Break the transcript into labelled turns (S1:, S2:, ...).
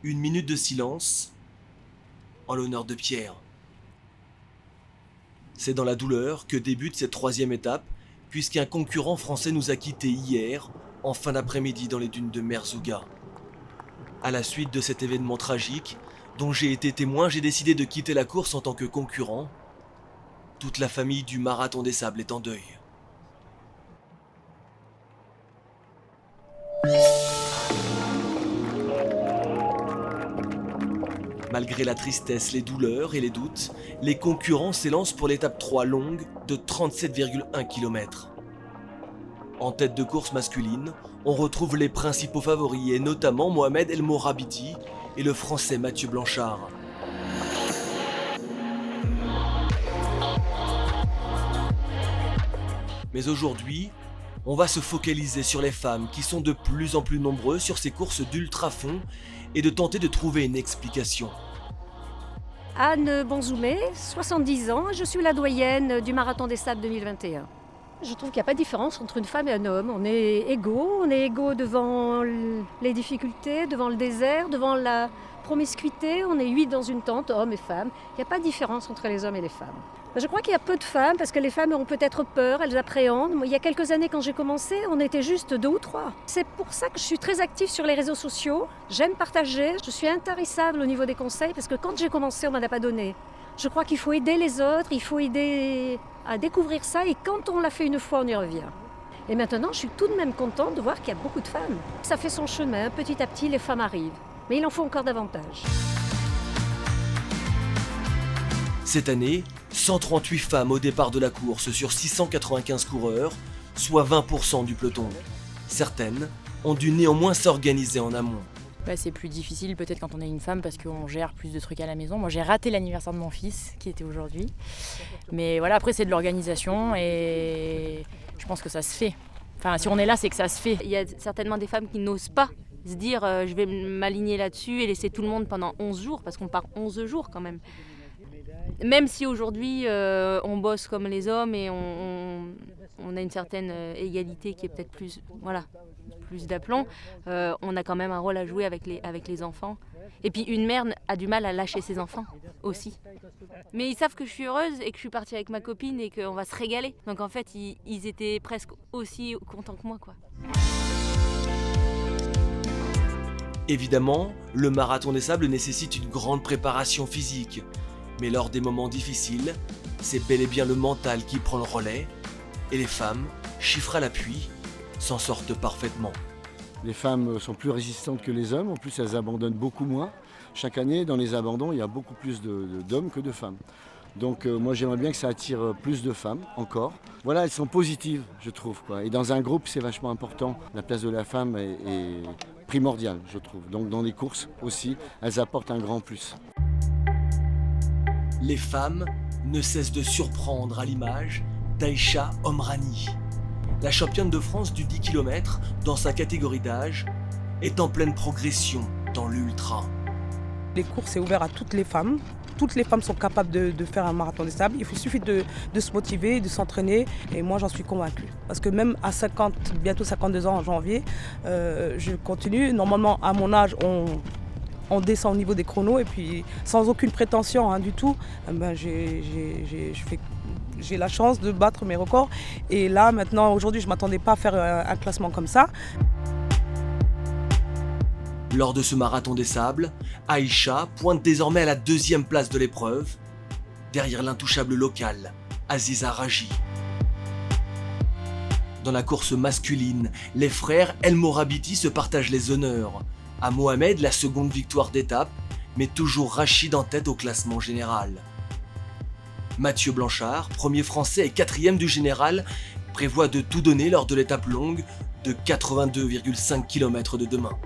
S1: Une minute de silence en l'honneur de Pierre. C'est dans la douleur que débute cette troisième étape, puisqu'un concurrent français nous a quittés hier, en fin d'après-midi dans les dunes de Merzouga. À la suite de cet événement tragique, dont j'ai été témoin, j'ai décidé de quitter la course en tant que concurrent. Toute la famille du Marathon des Sables est en deuil. Malgré la tristesse, les douleurs et les doutes, les concurrents s'élancent pour l'étape 3 longue de 37,1 km. En tête de course masculine, on retrouve les principaux favoris et notamment Mohamed El Morabiti et le français Mathieu Blanchard. Mais aujourd'hui, on va se focaliser sur les femmes qui sont de plus en plus nombreuses sur ces courses d'ultra-fond et de tenter de trouver une explication.
S2: Anne Bonzoumé, 70 ans, je suis la doyenne du Marathon des Sables 2021. Je trouve qu'il n'y a pas de différence entre une femme et un homme. On est égaux devant les difficultés, devant le désert, devant la promiscuité. On est 8 dans une tente, hommes et femmes. Il n'y a pas de différence entre les hommes et les femmes. Je crois qu'il y a peu de femmes parce que les femmes ont peut-être peur, elles appréhendent. Il y a quelques années quand j'ai commencé, on était juste 2 ou 3. C'est pour ça que je suis très active sur les réseaux sociaux. J'aime partager, je suis intarissable au niveau des conseils parce que quand j'ai commencé, on ne m'en a pas donné. Je crois qu'il faut aider les autres, il faut aider à découvrir ça et quand on l'a fait une fois, on y revient. Et maintenant, je suis tout de même contente de voir qu'il y a beaucoup de femmes. Ça fait son chemin, petit à petit, les femmes arrivent. Mais il en faut encore davantage.
S1: Cette année, 138 femmes au départ de la course sur 695 coureurs, soit 20% du peloton. Certaines ont dû néanmoins s'organiser en amont.
S3: C'est plus difficile peut-être quand on est une femme parce qu'on gère plus de trucs à la maison. Moi j'ai raté l'anniversaire de mon fils qui était aujourd'hui. Mais voilà, après c'est de l'organisation et je pense que ça se fait. Enfin si on est là c'est que ça se fait.
S4: Il y a certainement des femmes qui n'osent pas se dire je vais m'aligner là-dessus et laisser tout le monde pendant 11 jours parce qu'on part 11 jours quand même. Même si aujourd'hui on bosse comme les hommes et on a une certaine égalité qui est peut-être plus d'aplomb, on a quand même un rôle à jouer avec les enfants. Et puis une mère a du mal à lâcher ses enfants aussi. Mais ils savent que je suis heureuse et que je suis partie avec ma copine et qu'on va se régaler. Donc en fait, ils étaient presque aussi contents que moi, quoi.
S1: Évidemment, le Marathon des Sables nécessite une grande préparation physique. Mais lors des moments difficiles, c'est bel et bien le mental qui prend le relais et les femmes, chiffres à l'appui, s'en sortent parfaitement.
S5: Les femmes sont plus résistantes que les hommes, en plus elles abandonnent beaucoup moins. Chaque année, dans les abandons, il y a beaucoup plus d'hommes que de femmes. Donc moi j'aimerais bien que ça attire plus de femmes encore. Voilà, elles sont positives, je trouve, quoi. Et dans un groupe, c'est vachement important. La place de la femme est primordiale, je trouve. Donc dans les courses aussi, elles apportent un grand plus.
S1: Les femmes ne cessent de surprendre à l'image d'Aïcha Omrani. La championne de France du 10 km dans sa catégorie d'âge est en pleine progression dans l'ultra.
S6: Les courses, c'est ouvert à toutes les femmes. Toutes les femmes sont capables de faire un marathon des sables. Il suffit de se motiver, de s'entraîner. Et moi, j'en suis convaincue. Parce que même à bientôt 52 ans en janvier, je continue. Normalement, à mon âge, on descend au niveau des chronos. Et puis, sans aucune prétention du tout, j'ai la chance de battre mes records. Et là, maintenant, aujourd'hui, je ne m'attendais pas à faire un classement comme ça.
S1: Lors de ce Marathon des Sables, Aïcha pointe désormais à la 2e place de l'épreuve, derrière l'intouchable local, Aziza Raji. Dans la course masculine, les frères El Morabiti se partagent les honneurs. À Mohamed, la seconde victoire d'étape, mais toujours Rachid en tête au classement général. Mathieu Blanchard, premier français et 4e du général, prévoit de tout donner lors de l'étape longue de 82,5 km de demain.